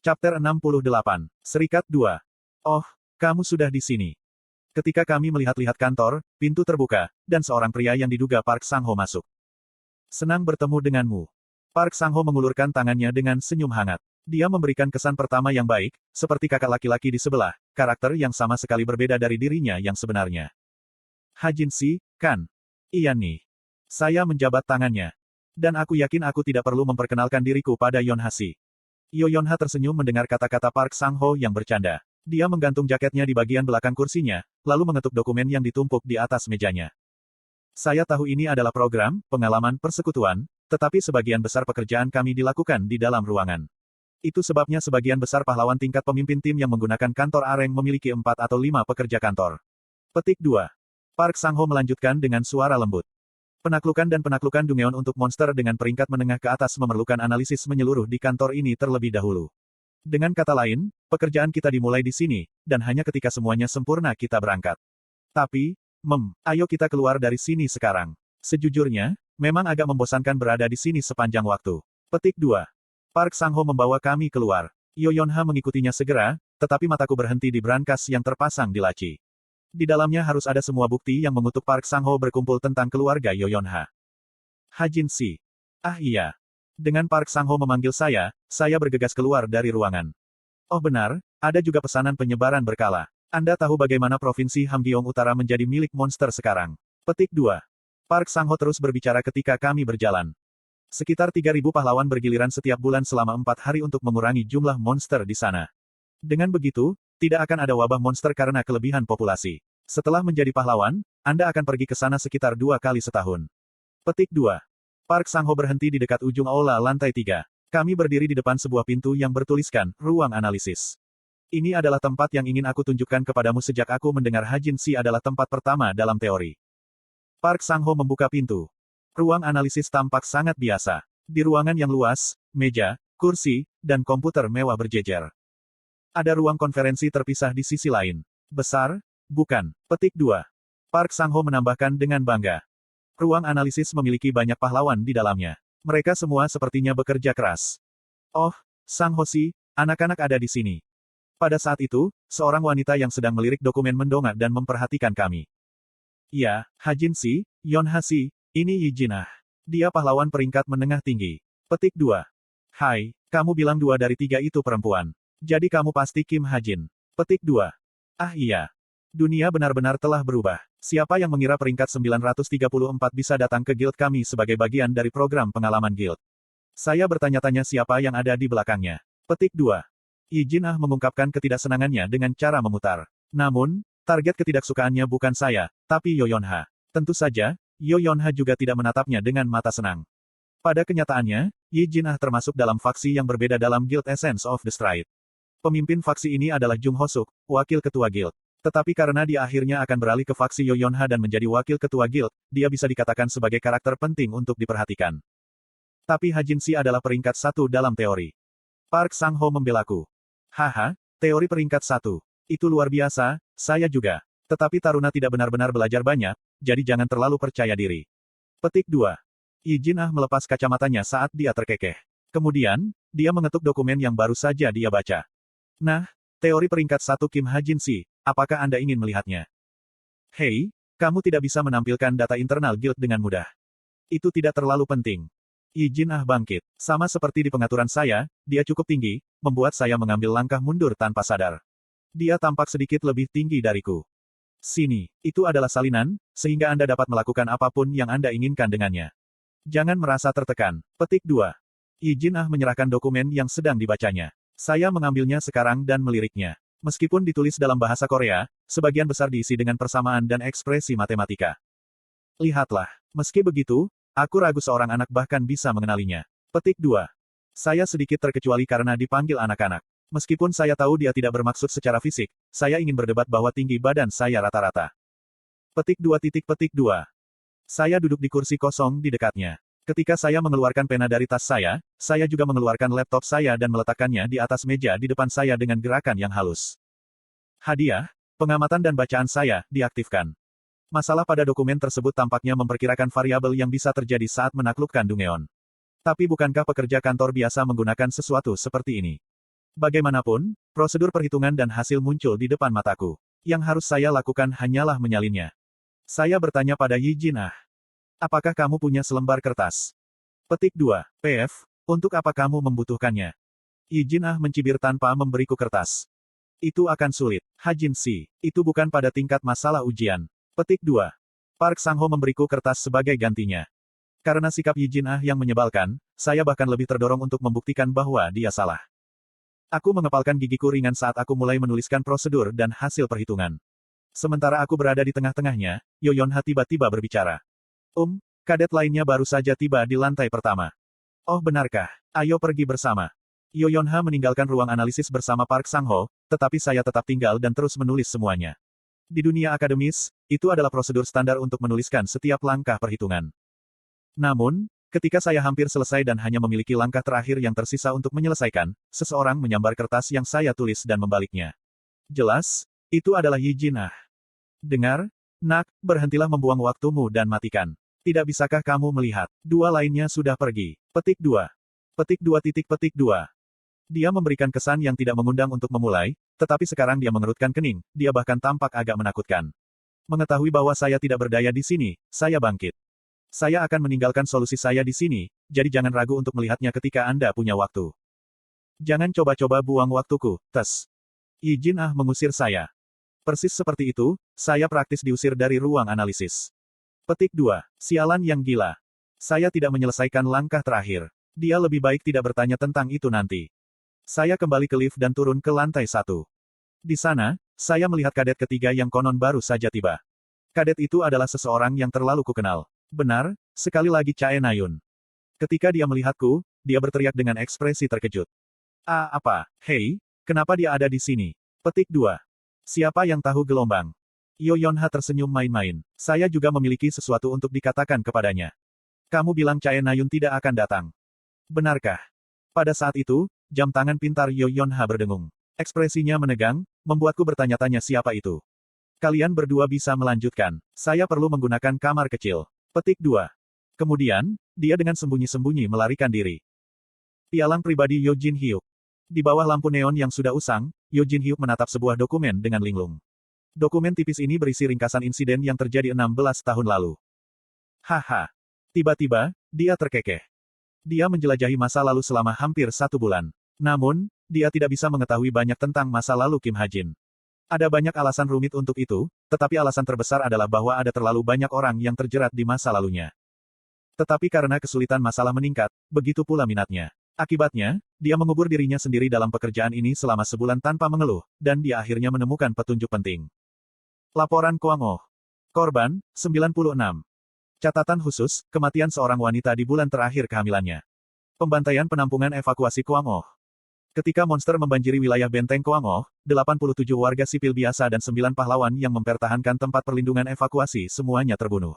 Chapter 68. Serikat 2. Oh, kamu sudah di sini. Ketika kami melihat-lihat kantor, pintu terbuka, dan seorang pria yang diduga Park Sang-ho masuk. Senang bertemu denganmu. Park Sang-ho mengulurkan tangannya dengan senyum hangat. Dia memberikan kesan pertama yang baik, seperti kakak laki-laki di sebelah, karakter yang sama sekali berbeda dari dirinya yang sebenarnya. Hajin-si, kan? Iya nih. Saya menjabat tangannya. Dan aku yakin aku tidak perlu memperkenalkan diriku pada Yonha-si. Yonha tersenyum mendengar kata-kata Park Sang-ho yang bercanda. Dia menggantung jaketnya di bagian belakang kursinya, lalu mengetuk dokumen yang ditumpuk di atas mejanya. Saya tahu ini adalah program, pengalaman persekutuan, tetapi sebagian besar pekerjaan kami dilakukan di dalam ruangan. Itu sebabnya sebagian besar pahlawan tingkat pemimpin tim yang menggunakan kantor Areng memiliki 4 atau 5 pekerja kantor. Petik 2. Park Sang-ho melanjutkan dengan suara lembut. Penaklukan dan penaklukan Dungeon untuk monster dengan peringkat menengah ke atas memerlukan analisis menyeluruh di kantor ini terlebih dahulu. Dengan kata lain, pekerjaan kita dimulai di sini, dan hanya ketika semuanya sempurna kita berangkat. Tapi, ayo kita keluar dari sini sekarang. Sejujurnya, memang agak membosankan berada di sini sepanjang waktu. Petik 2. Park Sang-ho membawa kami keluar. Yonha mengikutinya segera, tetapi mataku berhenti di brankas yang terpasang di laci. Di dalamnya harus ada semua bukti yang mengutuk Park Sang-ho berkumpul tentang keluarga Yonha. Hajin-si. Ah iya. Dengan Park Sang-ho memanggil saya bergegas keluar dari ruangan. Oh benar, ada juga pesanan penyebaran berkala. Anda tahu bagaimana Provinsi Hamgyeong Utara menjadi milik monster sekarang. Petik 2. Park Sang-ho terus berbicara ketika kami berjalan. Sekitar 3.000 pahlawan bergiliran setiap bulan selama 4 hari untuk mengurangi jumlah monster di sana. Dengan begitu, tidak akan ada wabah monster karena kelebihan populasi. Setelah menjadi pahlawan, Anda akan pergi ke sana sekitar 2 kali setahun. Petik 2. Park Sang-ho berhenti di dekat ujung aula lantai 3. Kami berdiri di depan sebuah pintu yang bertuliskan, Ruang Analisis. Ini adalah tempat yang ingin aku tunjukkan kepadamu sejak aku mendengar Hajin-si adalah tempat pertama dalam teori. Park Sang-ho membuka pintu. Ruang analisis tampak sangat biasa. Di ruangan yang luas, meja, kursi, dan komputer mewah berjejer. Ada ruang konferensi terpisah di sisi lain. Besar? Bukan. Petik 2. Park Sang-ho menambahkan dengan bangga. Ruang analisis memiliki banyak pahlawan di dalamnya. Mereka semua sepertinya bekerja keras. Oh, Sang-ho-si, anak-anak ada di sini. Pada saat itu, seorang wanita yang sedang melirik dokumen mendongak dan memperhatikan kami. Ya, Hajin-si, Yonha-si, ini Yijinah. Dia pahlawan peringkat menengah tinggi. Petik 2. Hai, kamu bilang 2 dari 3 itu perempuan. Jadi kamu pasti Kim Hajin. Petik 2. Ah iya. Dunia benar-benar telah berubah. Siapa yang mengira peringkat 934 bisa datang ke guild kami sebagai bagian dari program pengalaman guild? Saya bertanya-tanya siapa yang ada di belakangnya. Petik 2. Yijinah mengungkapkan ketidaksenangannya dengan cara memutar. Namun, target ketidaksukaannya bukan saya, tapi Yonha. Tentu saja, Yonha juga tidak menatapnya dengan mata senang. Pada kenyataannya, Yijinah termasuk dalam faksi yang berbeda dalam Guild Essence of the Stride. Pemimpin faksi ini adalah Jung Hosuk, wakil ketua guild. Tetapi karena dia akhirnya akan beralih ke faksi Yonha dan menjadi wakil ketua guild, dia bisa dikatakan sebagai karakter penting untuk diperhatikan. Tapi Hajin-si adalah peringkat 1 dalam teori. Park Sang-ho membelaku. Haha, teori peringkat 1. Itu luar biasa, saya juga. Tetapi Taruna tidak benar-benar belajar banyak, jadi jangan terlalu percaya diri. Petik 2. Yijinah melepas kacamatanya saat dia terkekeh. Kemudian, dia mengetuk dokumen yang baru saja dia baca. Nah, teori peringkat 1 Kim Hajin-si, apakah Anda ingin melihatnya? Hei, kamu tidak bisa menampilkan data internal guild dengan mudah. Itu tidak terlalu penting. Yijinah bangkit. Sama seperti di pengaturan saya, dia cukup tinggi, membuat saya mengambil langkah mundur tanpa sadar. Dia tampak sedikit lebih tinggi dariku. Sini, itu adalah salinan, sehingga Anda dapat melakukan apapun yang Anda inginkan dengannya. Jangan merasa tertekan. Petik 2. Yijinah menyerahkan dokumen yang sedang dibacanya. Saya mengambilnya sekarang dan meliriknya. Meskipun ditulis dalam bahasa Korea, sebagian besar diisi dengan persamaan dan ekspresi matematika. Lihatlah. Meski begitu, aku ragu seorang anak bahkan bisa mengenalinya. Petik 2. Saya sedikit terkecuali karena dipanggil anak-anak. Meskipun saya tahu dia tidak bermaksud secara fisik, saya ingin berdebat bahwa tinggi badan saya rata-rata. Petik 2. Saya duduk di kursi kosong di dekatnya. Ketika saya mengeluarkan pena dari tas saya juga mengeluarkan laptop saya dan meletakkannya di atas meja di depan saya dengan gerakan yang halus. Hadiah, pengamatan dan bacaan saya, diaktifkan. Masalah pada dokumen tersebut tampaknya memperkirakan variabel yang bisa terjadi saat menaklukkan Dungeon. Tapi bukankah pekerja kantor biasa menggunakan sesuatu seperti ini? Bagaimanapun, prosedur perhitungan dan hasil muncul di depan mataku. Yang harus saya lakukan hanyalah menyalinnya. Saya bertanya pada Yi Jin Ah. Apakah kamu punya selembar kertas? Petik 2. PF, untuk apa kamu membutuhkannya? Yi Jin Ah mencibir tanpa memberiku kertas. Itu akan sulit. Hajin Si, itu bukan pada tingkat masalah ujian. Petik 2. Park Sang-ho memberiku kertas sebagai gantinya. Karena sikap Yi Jin Ah yang menyebalkan, saya bahkan lebih terdorong untuk membuktikan bahwa dia salah. Aku mengepalkan gigiku ringan saat aku mulai menuliskan prosedur dan hasil perhitungan. Sementara aku berada di tengah-tengahnya, Yoyonha tiba-tiba berbicara. Kadet lainnya baru saja tiba di lantai pertama. Oh benarkah? Ayo pergi bersama. Yoyonha meninggalkan ruang analisis bersama Park Sang-ho, tetapi saya tetap tinggal dan terus menulis semuanya. Di dunia akademis, itu adalah prosedur standar untuk menuliskan setiap langkah perhitungan. Namun, ketika saya hampir selesai dan hanya memiliki langkah terakhir yang tersisa untuk menyelesaikan, seseorang menyambar kertas yang saya tulis dan membaliknya. Jelas, itu adalah Yi Jin Ah. Dengar, nak, berhentilah membuang waktumu dan matikan. Tidak bisakah kamu melihat? Dua lainnya sudah pergi. Petik 2. Petik 2. Dia memberikan kesan yang tidak mengundang untuk memulai, tetapi sekarang dia mengerutkan kening, dia bahkan tampak agak menakutkan. Mengetahui bahwa saya tidak berdaya di sini, saya bangkit. Saya akan meninggalkan solusi saya di sini, jadi jangan ragu untuk melihatnya ketika Anda punya waktu. Jangan coba-coba buang waktuku, tes. Yi Jin Ah mengusir saya. Persis seperti itu, saya praktis diusir dari ruang analisis. Petik 2. Sialan yang gila. Saya tidak menyelesaikan langkah terakhir. Dia lebih baik tidak bertanya tentang itu nanti. Saya kembali ke lift dan turun ke lantai 1. Di sana, saya melihat kadet ketiga yang konon baru saja tiba. Kadet itu adalah seseorang yang terlalu kukenal. Benar, sekali lagi Chae Nayun. Ketika dia melihatku, dia berteriak dengan ekspresi terkejut. Apa? Hei, kenapa dia ada di sini? Petik 2. Siapa yang tahu gelombang? Yoyonha tersenyum main-main. Saya juga memiliki sesuatu untuk dikatakan kepadanya. Kamu bilang Chae Nayun tidak akan datang. Benarkah? Pada saat itu, jam tangan pintar Yoyonha berdengung. Ekspresinya menegang, membuatku bertanya-tanya siapa itu. Kalian berdua bisa melanjutkan. Saya perlu menggunakan kamar kecil. Petik 2. Kemudian, dia dengan sembunyi-sembunyi melarikan diri. Pialang pribadi Yo Jin Hyuk. Di bawah lampu neon yang sudah usang, Yo Jin Hyuk menatap sebuah dokumen dengan linglung. Dokumen tipis ini berisi ringkasan insiden yang terjadi 16 tahun lalu. Haha. Tiba-tiba, dia terkekeh. Dia menjelajahi masa lalu selama hampir 1 bulan. Namun, dia tidak bisa mengetahui banyak tentang masa lalu Kim Ha-jin. Ada banyak alasan rumit untuk itu, tetapi alasan terbesar adalah bahwa ada terlalu banyak orang yang terjerat di masa lalunya. Tetapi karena kesulitan masalah meningkat, begitu pula minatnya. Akibatnya, dia mengubur dirinya sendiri dalam pekerjaan ini selama sebulan tanpa mengeluh, dan dia akhirnya menemukan petunjuk penting. Laporan Kwang Oh. Korban, 96. Catatan khusus, kematian seorang wanita di bulan terakhir kehamilannya. Pembantaian penampungan evakuasi Kwang Oh. Ketika monster membanjiri wilayah benteng Kwang Oh, 87 warga sipil biasa dan 9 pahlawan yang mempertahankan tempat perlindungan evakuasi semuanya terbunuh.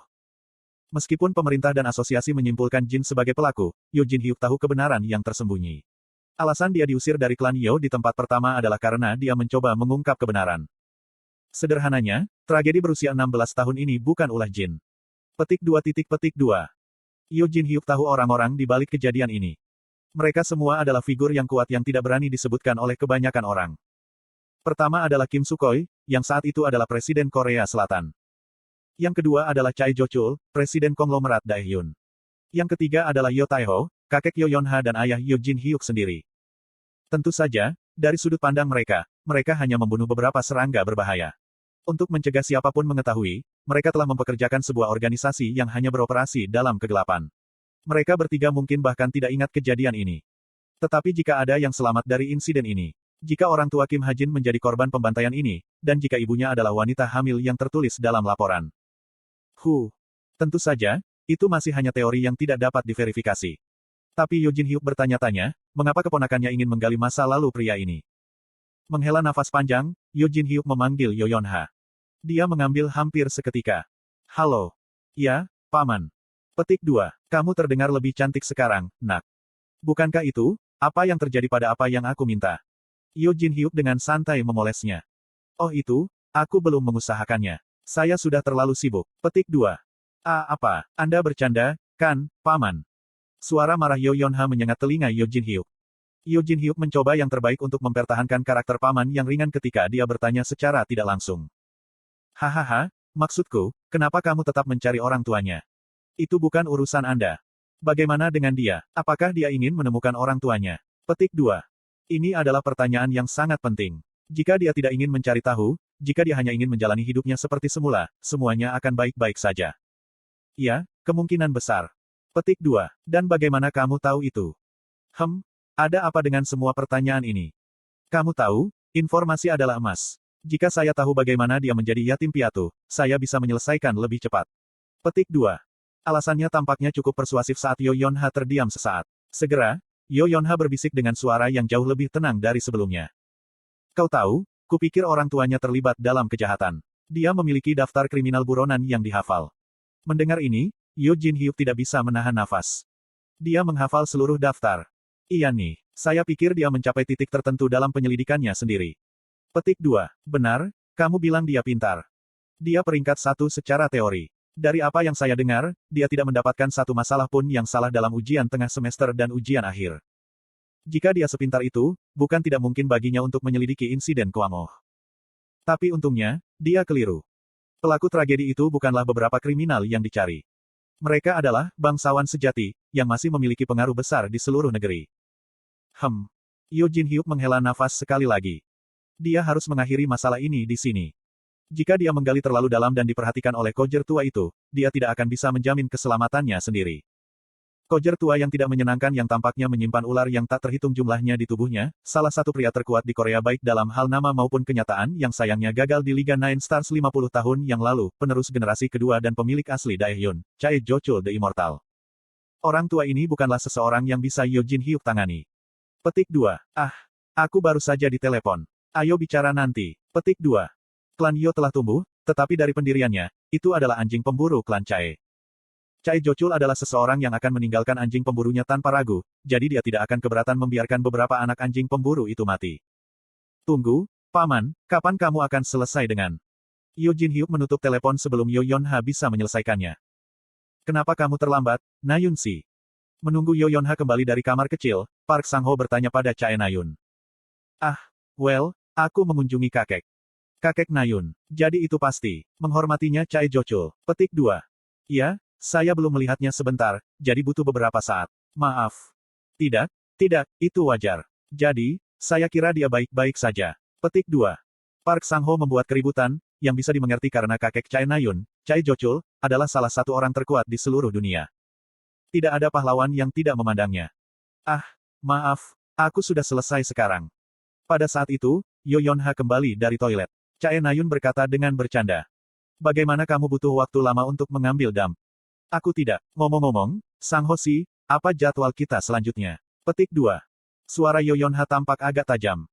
Meskipun pemerintah dan asosiasi menyimpulkan Jin sebagai pelaku, Yo Jin Hyuk tahu kebenaran yang tersembunyi. Alasan dia diusir dari klan Yo di tempat pertama adalah karena dia mencoba mengungkap kebenaran. Sederhananya, tragedi berusia 16 tahun ini bukan ulah Jin. Petik 2. Yo Jin Hyuk tahu orang-orang di balik kejadian ini. Mereka semua adalah figur yang kuat yang tidak berani disebutkan oleh kebanyakan orang. Pertama adalah Kim Sukhoi, yang saat itu adalah Presiden Korea Selatan. Yang kedua adalah Choi Jo-chul, Presiden konglomerat Daehyun. Yang ketiga adalah Yo Tae-ho, kakek Yoyonha dan ayah Yo Jin Hyuk sendiri. Tentu saja, dari sudut pandang mereka, mereka hanya membunuh beberapa serangga berbahaya. Untuk mencegah siapapun mengetahui, mereka telah mempekerjakan sebuah organisasi yang hanya beroperasi dalam kegelapan. Mereka bertiga mungkin bahkan tidak ingat kejadian ini. Tetapi jika ada yang selamat dari insiden ini, jika orang tua Kim Ha-jin menjadi korban pembantaian ini, dan jika ibunya adalah wanita hamil yang tertulis dalam laporan. Tentu saja, itu masih hanya teori yang tidak dapat diverifikasi. Tapi Yo Jin Hyuk bertanya-tanya, mengapa keponakannya ingin menggali masa lalu pria ini. Menghela nafas panjang, Yo Jin Hyuk memanggil Yoyonha. Dia mengambil hampir seketika. Halo. Ya, Paman. Petik 2. Kamu terdengar lebih cantik sekarang, nak. Bukankah itu, apa yang terjadi pada apa yang aku minta? Yo Jin Hyuk dengan santai memolesnya. Oh itu, aku belum mengusahakannya. Saya sudah terlalu sibuk. Petik 2. Apa? Anda bercanda, kan, Paman? Suara marah Yoyonha menyengat telinga Yo Jin Hyuk. Yo Jin Hyuk mencoba yang terbaik untuk mempertahankan karakter paman yang ringan ketika dia bertanya secara tidak langsung. Hahaha, maksudku, kenapa kamu tetap mencari orang tuanya? Itu bukan urusan Anda. Bagaimana dengan dia? Apakah dia ingin menemukan orang tuanya? Petik 2. Ini adalah pertanyaan yang sangat penting. Jika dia tidak ingin mencari tahu, jika dia hanya ingin menjalani hidupnya seperti semula, semuanya akan baik-baik saja. Ya, kemungkinan besar. Petik 2. Dan bagaimana kamu tahu itu? Ada apa dengan semua pertanyaan ini? Kamu tahu, informasi adalah emas. Jika saya tahu bagaimana dia menjadi yatim piatu, saya bisa menyelesaikan lebih cepat. Petik 2. Alasannya tampaknya cukup persuasif saat Yo Yonha terdiam sesaat. Segera, Yo Yonha berbisik dengan suara yang jauh lebih tenang dari sebelumnya. Kau tahu, kupikir orang tuanya terlibat dalam kejahatan. Dia memiliki daftar kriminal buronan yang dihafal. Mendengar ini, Yo Jin Hyuk tidak bisa menahan nafas. Dia menghafal seluruh daftar. Iya nih, saya pikir dia mencapai titik tertentu dalam penyelidikannya sendiri. Petik 2. Benar, kamu bilang dia pintar. Dia peringkat 1 secara teori. Dari apa yang saya dengar, dia tidak mendapatkan satu masalah pun yang salah dalam ujian tengah semester dan ujian akhir. Jika dia sepintar itu, bukan tidak mungkin baginya untuk menyelidiki insiden Kuamoh. Tapi untungnya, dia keliru. Pelaku tragedi itu bukanlah beberapa kriminal yang dicari. Mereka adalah bangsawan sejati, yang masih memiliki pengaruh besar di seluruh negeri. Yo Jin Hyuk menghela nafas sekali lagi. Dia harus mengakhiri masalah ini di sini. Jika dia menggali terlalu dalam dan diperhatikan oleh Kojer tua itu, dia tidak akan bisa menjamin keselamatannya sendiri. Kojer tua yang tidak menyenangkan yang tampaknya menyimpan ular yang tak terhitung jumlahnya di tubuhnya, salah satu pria terkuat di Korea baik dalam hal nama maupun kenyataan yang sayangnya gagal di Liga Nine Stars 50 tahun yang lalu, penerus generasi kedua dan pemilik asli Daehyun, Chae Jo-chul the Immortal. Orang tua ini bukanlah seseorang yang bisa Yo Jin Hyuk tangani. Petik 2. Aku baru saja ditelepon. Ayo bicara nanti. Petik 2. Klan Yo telah tumbuh, tetapi dari pendiriannya, itu adalah anjing pemburu klan Chae. Chae Jo-chul adalah seseorang yang akan meninggalkan anjing pemburunya tanpa ragu, jadi dia tidak akan keberatan membiarkan beberapa anak anjing pemburu itu mati. Tunggu, Paman, kapan kamu akan selesai dengan? Yo Jin Hyuk menutup telepon sebelum Yo Yonha bisa menyelesaikannya. Kenapa kamu terlambat, Nayun-si? Menunggu Yo Yonha kembali dari kamar kecil, Park Sang-ho bertanya pada Chae Nayun. Aku mengunjungi kakek. Kakek Nayun. Jadi itu pasti. Menghormatinya Chae Jo-chul. Petik 2. Ya, saya belum melihatnya sebentar, jadi butuh beberapa saat. Maaf. Tidak, itu wajar. Jadi, saya kira dia baik-baik saja. Petik 2. Park Sang-ho membuat keributan, yang bisa dimengerti karena kakek Chae Nayun, Chae Jo-chul, adalah salah satu orang terkuat di seluruh dunia. Tidak ada pahlawan yang tidak memandangnya. Maaf, aku sudah selesai sekarang. Pada saat itu, Yo Yonha kembali dari toilet. Chae Nayun berkata dengan bercanda. Bagaimana kamu butuh waktu lama untuk mengambil dump? Aku tidak. Ngomong-ngomong, Sang Ho-si, apa jadwal kita selanjutnya? Petik 2. Suara Yo Yonha tampak agak tajam.